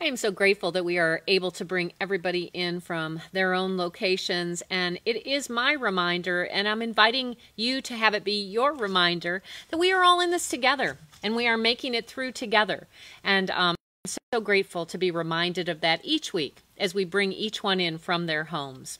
I am so grateful that we are able to bring everybody in from their own locations, and it is my reminder, and I'm inviting you to have it be your reminder that we are all in this together, and we are making it through together. And I'm so grateful to be reminded of that each week as we bring each one in from their homes.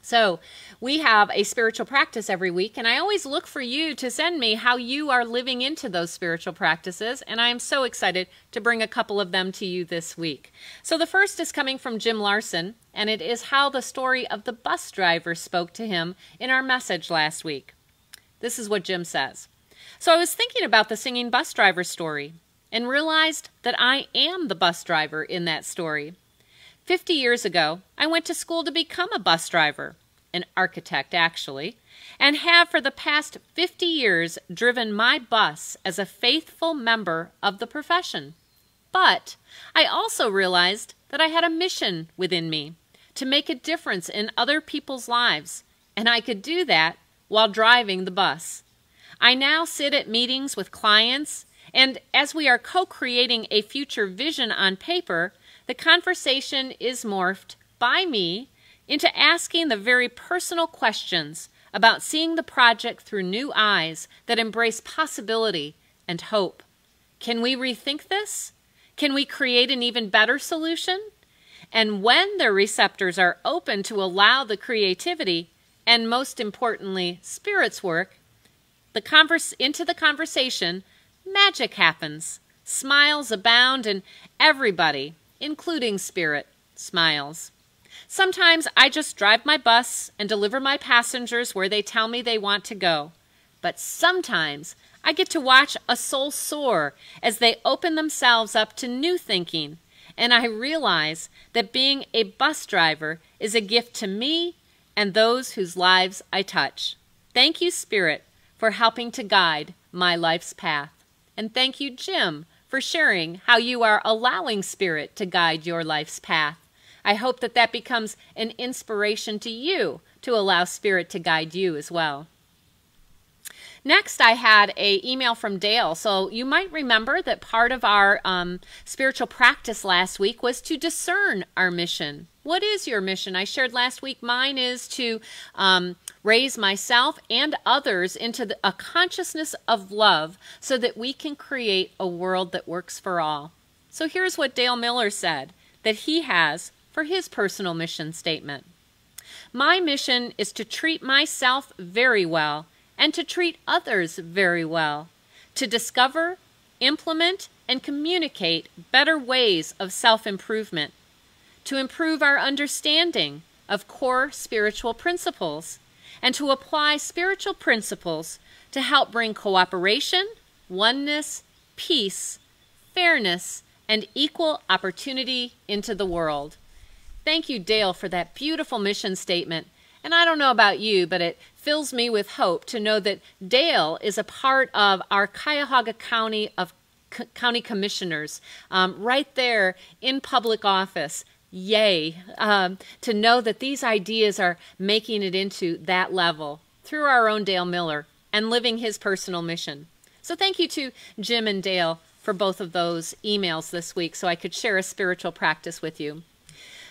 So we have a spiritual practice every week, and I always look for you to send me how you are living into those spiritual practices, and I am so excited to bring a couple of them to you this week. So the first is coming from Jim Larson, and it is how the story of the bus driver spoke to him in our message last week. This is what Jim says. So I was thinking about the singing bus driver story and realized that I am the bus driver in that story. 50 years ago, I went to school to become a bus driver, an architect actually, and have for the past 50 years driven my bus as a faithful member of the profession. But I also realized that I had a mission within me to make a difference in other people's lives, and I could do that while driving the bus. I now sit at meetings with clients, and as we are co-creating a future vision on paper, the conversation is morphed by me into asking the very personal questions about seeing the project through new eyes that embrace possibility and hope. Can we rethink this? Can we create an even better solution? And when the receptors are open to allow the creativity, and most importantly, Spirit's work, into the conversation, magic happens. Smiles abound, and everybody, including Spirit, smiles. Sometimes I just drive my bus and deliver my passengers where they tell me they want to go. But sometimes I get to watch a soul soar as they open themselves up to new thinking, and I realize that being a bus driver is a gift to me and those whose lives I touch. Thank you, Spirit, for helping to guide my life's path. And thank you, Jim, for sharing how you are allowing Spirit to guide your life's path. I hope that that becomes an inspiration to you to allow Spirit to guide you as well. Next, I had an email from Dale. So you might remember that part of our spiritual practice last week was to discern our mission. What is your mission? I shared last week mine is to raise myself and others into a consciousness of love so that we can create a world that works for all. So here's what Dale Miller said that he has for his personal mission statement. My mission is to treat myself very well and to treat others very well, to discover, implement, and communicate better ways of self-improvement, to improve our understanding of core spiritual principles, and to apply spiritual principles to help bring cooperation, oneness, peace, fairness, and equal opportunity into the world. Thank you, Dale, for that beautiful mission statement. And I don't know about you, but it fills me with hope to know that Dale is a part of our Cuyahoga County of County Commissioners, right there in public office. Yay, to know that these ideas are making it into that level through our own Dale Miller and living his personal mission. So thank you to Jim and Dale for both of those emails this week so I could share a spiritual practice with you.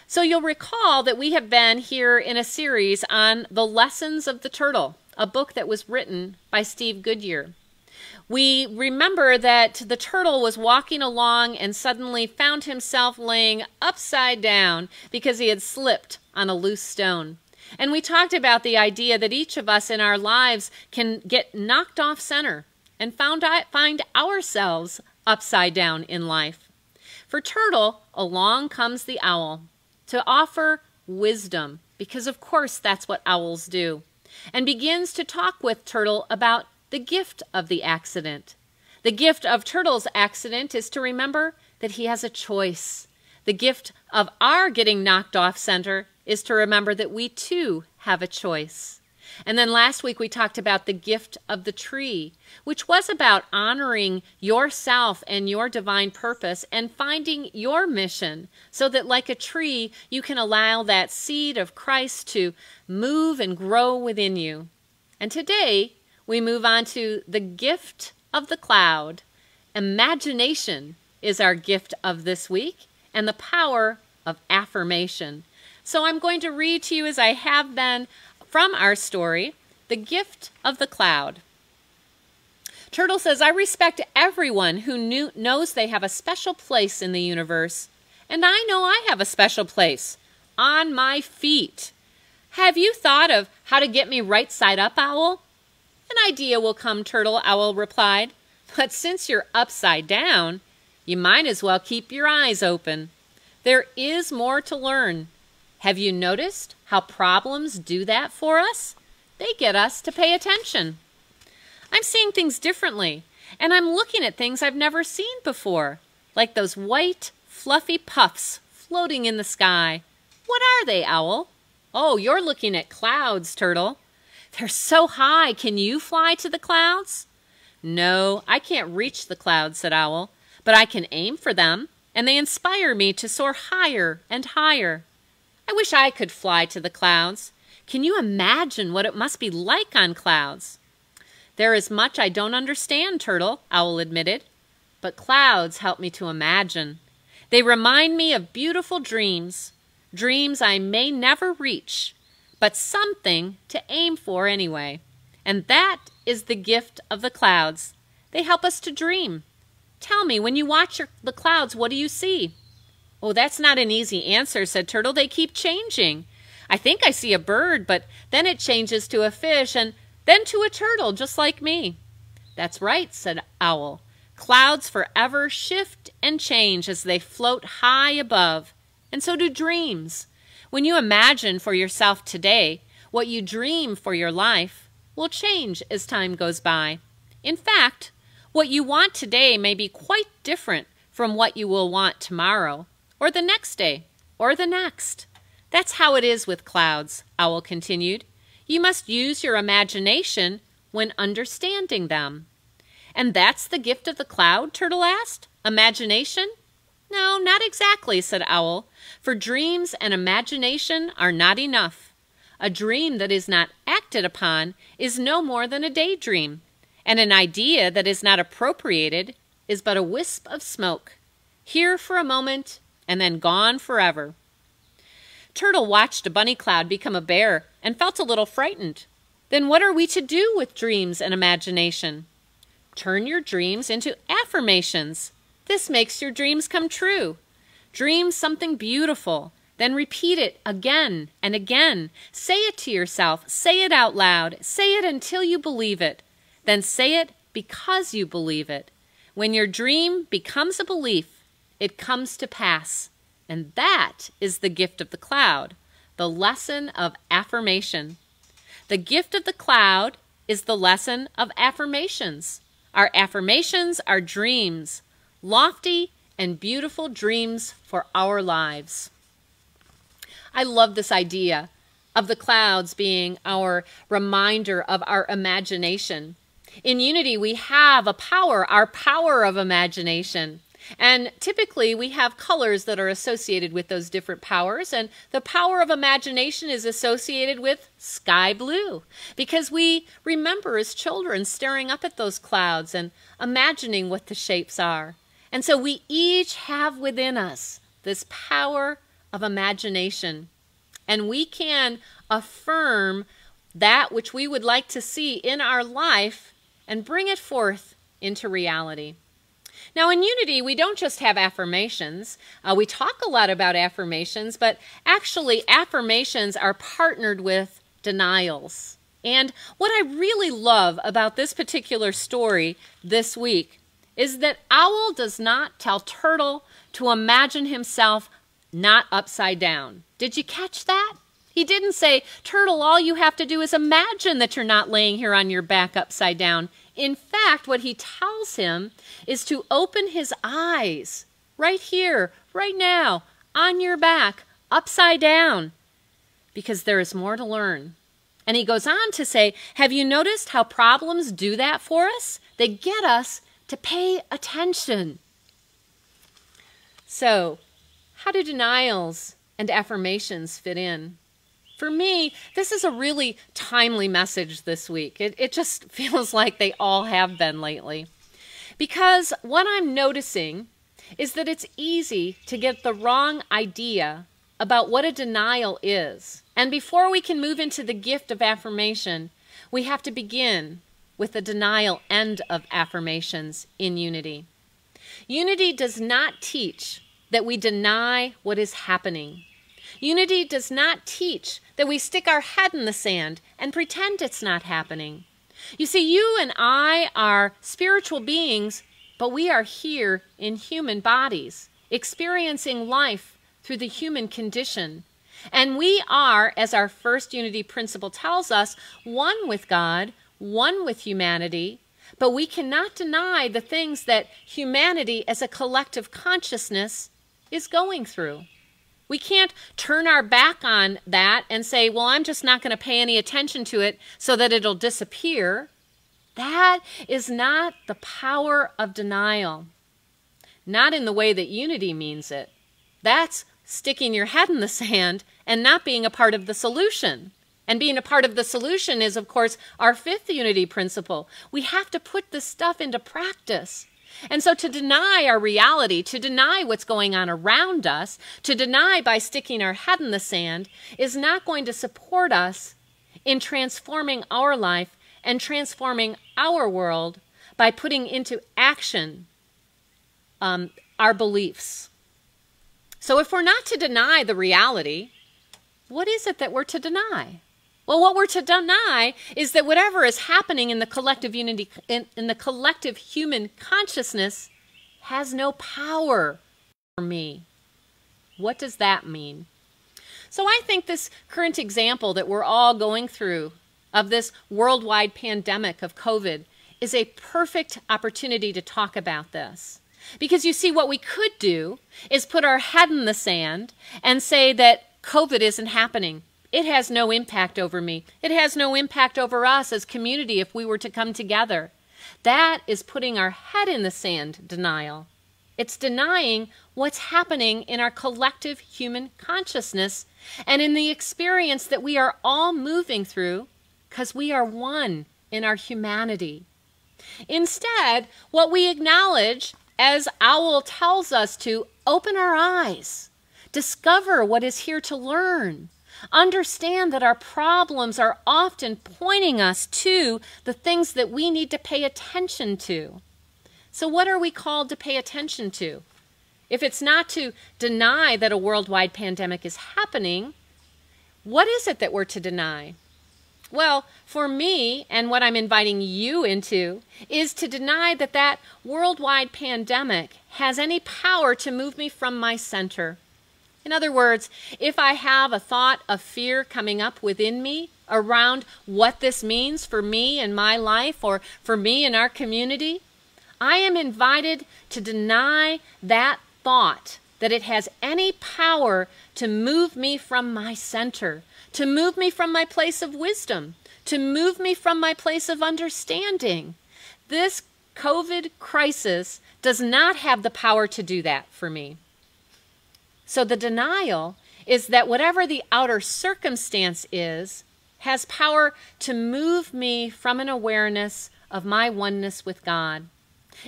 So you'll recall that we have been here in a series on The Lessons of the Turtle, a book that was written by Steve Goodyear. We remember that the turtle was walking along and suddenly found himself laying upside down because he had slipped on a loose stone. And we talked about the idea that each of us in our lives can get knocked off center and find ourselves upside down in life. For Turtle, along comes the owl to offer wisdom, because of course that's what owls do, and begins to talk with Turtle about the gift of the accident. The gift of Turtle's accident is to remember that he has a choice. The gift of our getting knocked off center is to remember that we too have a choice. And then last week we talked about the gift of the tree, which was about honoring yourself and your divine purpose and finding your mission so that like a tree, you can allow that seed of Christ to move and grow within you. And today we move on to the gift of the cloud. Imagination is our gift of this week, and the power of affirmation. So I'm going to read to you, as I have been, from our story, The Gift of the Cloud. Turtle says, I respect everyone who knows they have a special place in the universe. And I know I have a special place, on my feet. Have you thought of how to get me right side up, Owl? An idea will come, Turtle, Owl replied. But since you're upside down, you might as well keep your eyes open. There is more to learn. Have you noticed how problems do that for us? They get us to pay attention. I'm seeing things differently, and I'm looking at things I've never seen before, like those white, fluffy puffs floating in the sky. What are they, Owl? Oh, you're looking at clouds, Turtle. They're so high. Can you fly to the clouds? No, I can't reach the clouds, said Owl, but I can aim for them, and they inspire me to soar higher and higher. I wish I could fly to the clouds. Can you imagine what it must be like on clouds? There is much I don't understand, Turtle, Owl admitted, but clouds help me to imagine. They remind me of beautiful dreams, dreams I may never reach, but something to aim for anyway. And that is the gift of the clouds. They help us to dream. Tell me, when you watch the clouds, what do you see? Oh, that's not an easy answer, said Turtle. They keep changing. I think I see a bird, but then it changes to a fish, and then to a turtle, just like me. That's right, said Owl. Clouds forever shift and change as they float high above, and so do dreams. When you imagine for yourself today, what you dream for your life will change as time goes by. In fact, what you want today may be quite different from what you will want tomorrow, or the next day, or the next. That's how it is with clouds, Owl continued. You must use your imagination when understanding them. And that's the gift of the cloud, Turtle asked. Imagination? No, not exactly, said Owl, for dreams and imagination are not enough. A dream that is not acted upon is no more than a daydream, and an idea that is not appropriated is but a wisp of smoke, here for a moment and then gone forever. Turtle watched a bunny cloud become a bear and felt a little frightened. Then what are we to do with dreams and imagination? Turn your dreams into affirmations. This makes your dreams come true. Dream something beautiful, then repeat it again and again. Say it to yourself. Say it out loud. Say it until you believe it. Then say it because you believe it. When your dream becomes a belief, it comes to pass. And that is the gift of the cloud, the lesson of affirmation. The gift of the cloud is the lesson of affirmations. Our affirmations are dreams, lofty and beautiful dreams for our lives. I love this idea of the clouds being our reminder of our imagination. In Unity, we have a power, our power of imagination. And typically we have colors that are associated with those different powers, and the power of imagination is associated with sky blue, because we remember as children staring up at those clouds and imagining what the shapes are. And so we each have within us this power of imagination, and we can affirm that which we would like to see in our life and bring it forth into reality. Now in Unity, we don't just have affirmations. We talk a lot about affirmations, but actually affirmations are partnered with denials. And what I really love about this particular story this week is that Owl does not tell Turtle to imagine himself not upside down. Did you catch that? He didn't say, Turtle, all you have to do is imagine that you're not laying here on your back upside down. In fact, what he tells him is to open his eyes right here, right now, on your back, upside down, because there is more to learn. And he goes on to say, have you noticed how problems do that for us? They get us to pay attention. So, how do denials and affirmations fit in? For me, this is a really timely message this week. It just feels like they all have been lately. Because what I'm noticing is that it's easy to get the wrong idea about what a denial is. And before we can move into the gift of affirmation, we have to begin with the denial end of affirmations in unity. Unity does not teach that we deny what is happening. Unity does not teach that we stick our head in the sand and pretend it's not happening. You see, you and I are spiritual beings, but we are here in human bodies, experiencing life through the human condition. And we are, as our first unity principle tells us, one with God, one with humanity, but we cannot deny the things that humanity as a collective consciousness is going through. We can't turn our back on that and say, well, I'm just not going to pay any attention to it so that it'll disappear. That is not the power of denial. Not in the way that unity means it. That's sticking your head in the sand and not being a part of the solution. And being a part of the solution is, of course, our fifth unity principle. We have to put this stuff into practice. And so to deny our reality, to deny what's going on around us, to deny by sticking our head in the sand is not going to support us in transforming our life and transforming our world by putting into action our beliefs. So if we're not to deny the reality, what is it that we're to deny? Well, what we're to deny is that whatever is happening in the collective unity, in the collective human consciousness has no power for me. What does that mean? So I think this current example that we're all going through of this worldwide pandemic of COVID is a perfect opportunity to talk about this. Because you see, what we could do is put our head in the sand and say that COVID isn't happening. It has no impact over me. It has no impact over us as community if we were to come together. That is putting our head in the sand denial. It's denying what's happening in our collective human consciousness and in the experience that we are all moving through because we are one in our humanity. Instead, what we acknowledge, as Owl tells us to, open our eyes, discover what is here to learn. Understand that our problems are often pointing us to the things that we need to pay attention to. So what are we called to pay attention to? If it's not to deny that a worldwide pandemic is happening, what is it that we're to deny? Well, for me, and what I'm inviting you into, is to deny that that worldwide pandemic has any power to move me from my center. In other words, if I have a thought of fear coming up within me around what this means for me and my life or for me and our community, I am invited to deny that thought, that it has any power to move me from my center, to move me from my place of wisdom, to move me from my place of understanding. This COVID crisis does not have the power to do that for me. So the denial is that whatever the outer circumstance is, has power to move me from an awareness of my oneness with God.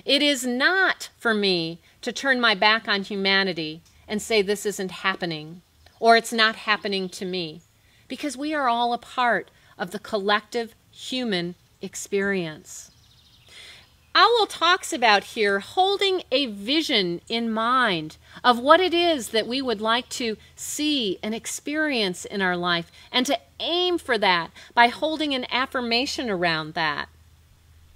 It is not for me to turn my back on humanity and say this isn't happening, or it's not happening to me, because we are all a part of the collective human experience. Owl talks about here holding a vision in mind of what it is that we would like to see and experience in our life, and to aim for that by holding an affirmation around that.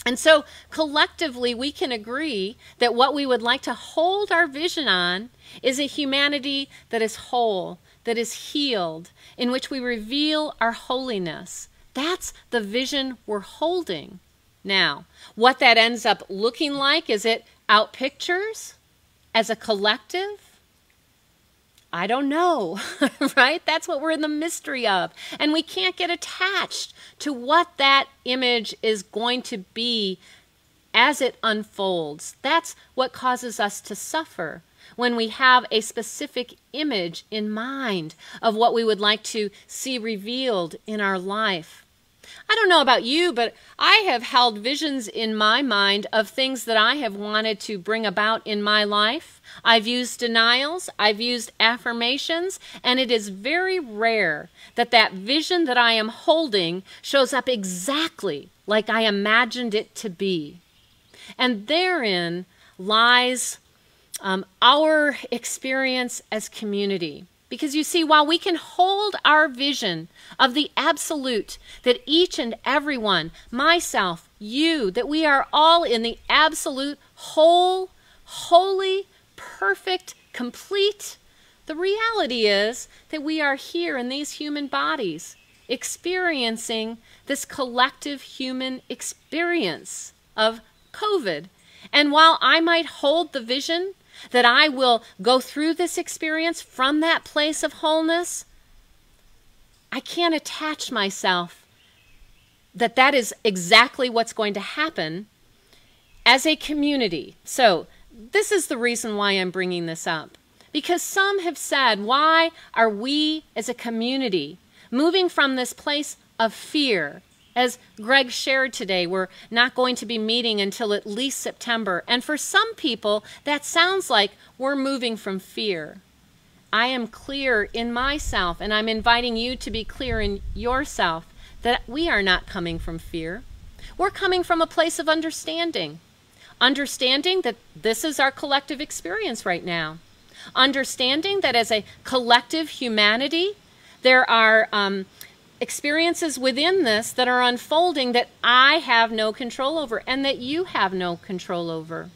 And so collectively we can agree that what we would like to hold our vision on is a humanity that is whole, that is healed, in which we reveal our holiness. That's the vision we're holding. Now, what that ends up looking like, is it out pictures as a collective? I don't know, right? That's what we're in the mystery of. And we can't get attached to what that image is going to be as it unfolds. That's what causes us to suffer, when we have a specific image in mind of what we would like to see revealed in our life. I don't know about you, but I have held visions in my mind of things that I have wanted to bring about in my life. I've used denials, I've used affirmations, and it is very rare that that vision that I am holding shows up exactly like I imagined it to be. And therein lies our experience as community. Because you see, while we can hold our vision of the absolute, that each and every one, myself, you, that we are all in the absolute whole, holy, perfect, complete, the reality is that we are here in these human bodies experiencing this collective human experience of COVID. And while I might hold the vision that I will go through this experience from that place of wholeness, I can't attach myself that that is exactly what's going to happen as a community. So this is the reason why I'm bringing this up. Because some have said, why are we as a community moving from this place of fear? As Greg shared today, we're not going to be meeting until at least September. And for some people, that sounds like we're moving from fear. I am clear in myself, and I'm inviting you to be clear in yourself, that we are not coming from fear. We're coming from a place of understanding. Understanding that this is our collective experience right now. Understanding that as a collective humanity, there are experiences within this that are unfolding that I have no control over and that you have no control over.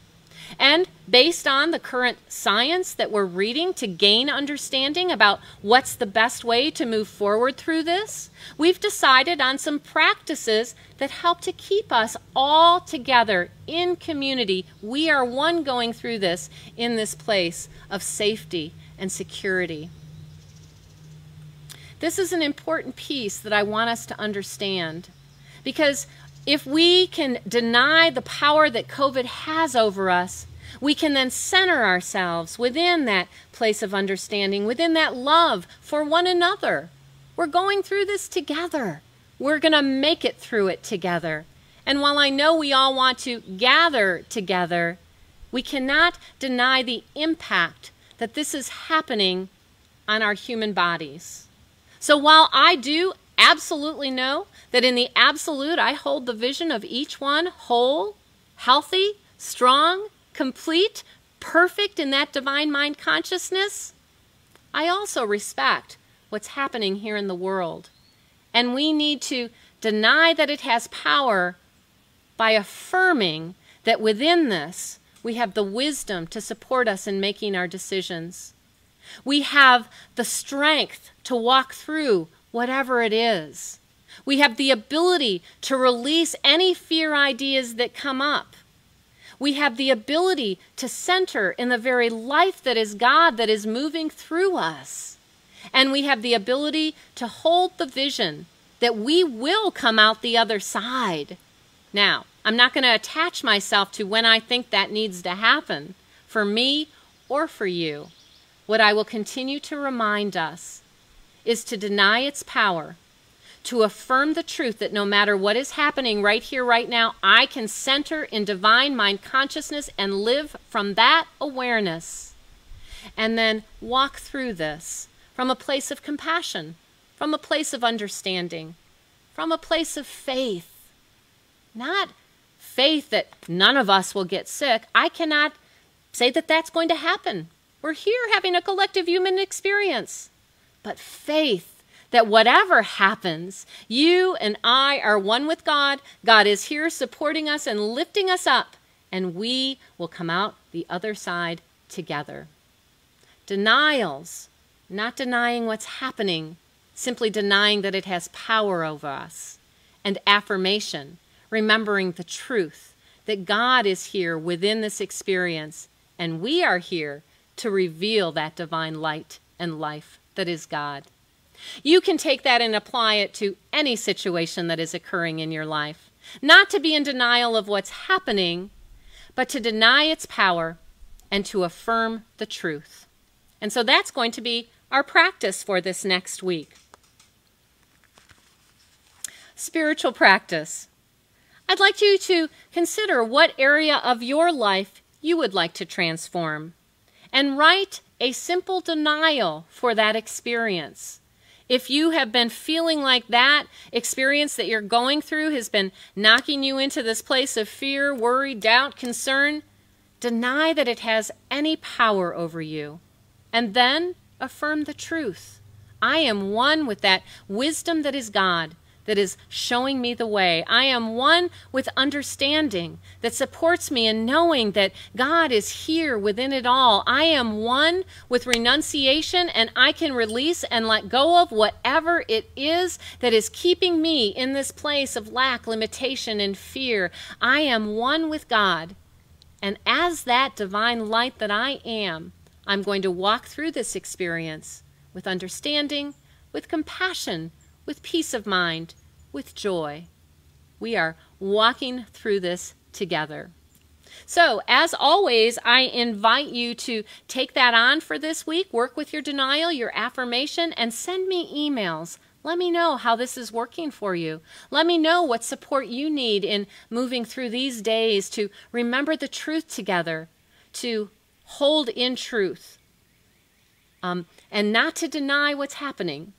And based on the current science that we're reading to gain understanding about what's the best way to move forward through this, we've decided on some practices that help to keep us all together in community. We are one going through this in this place of safety and security. This is an important piece that I want us to understand, because if we can deny the power that COVID has over us, we can then center ourselves within that place of understanding, within that love for one another. We're going through this together. We're going to make it through it together. And while I know we all want to gather together, we cannot deny the impact that this is happening on our human bodies. So while I do absolutely know that in the absolute I hold the vision of each one whole, healthy, strong, complete, perfect in that divine mind consciousness, I also respect what's happening here in the world. And we need to deny that it has power by affirming that within this we have the wisdom to support us in making our decisions. We have the strength to walk through whatever it is. We have the ability to release any fear ideas that come up. We have the ability to center in the very life that is God, that is moving through us. And we have the ability to hold the vision that we will come out the other side. Now, I'm not going to attach myself to when I think that needs to happen, for me or for you. What I will continue to remind us is to deny its power, to affirm the truth that no matter what is happening right here, right now, I can center in divine mind consciousness and live from that awareness. And then walk through this from a place of compassion, from a place of understanding, from a place of faith. Not faith that none of us will get sick. I cannot say that that's going to happen. We're here having a collective human experience. But faith that whatever happens, you and I are one with God. God is here supporting us and lifting us up, and we will come out the other side together. Denials, not denying what's happening, simply denying that it has power over us. And affirmation, remembering the truth that God is here within this experience, and we are here to reveal that divine light and life that is God. You can take that and apply it to any situation that is occurring in your life. Not to be in denial of what's happening, but to deny its power and to affirm the truth. And so that's going to be our practice for this next week. spiritual practice. I'd like you to consider what area of your life you would like to transform, and write a simple denial for that experience. If you have been feeling like that experience that you're going through has been knocking you into this place of fear, worry, doubt, concern, deny that it has any power over you, and then affirm the truth. I am one with that wisdom that is God, that is showing me the way. I am one with understanding that supports me in knowing that God is here within it all. I am one with renunciation, and I can release and let go of whatever it is that is keeping me in this place of lack, limitation, and fear. I am one with God. And as that divine light that I am, I'm going to walk through this experience with understanding, with compassion, with peace of mind, with joy. We are walking through this together. So, as always, I invite you to take that on for this week. Work with your denial, your affirmation, and send me emails. Let me know how this is working for you. Let me know what support you need in moving through these days to remember the truth together, to hold in truth, and not to deny what's happening,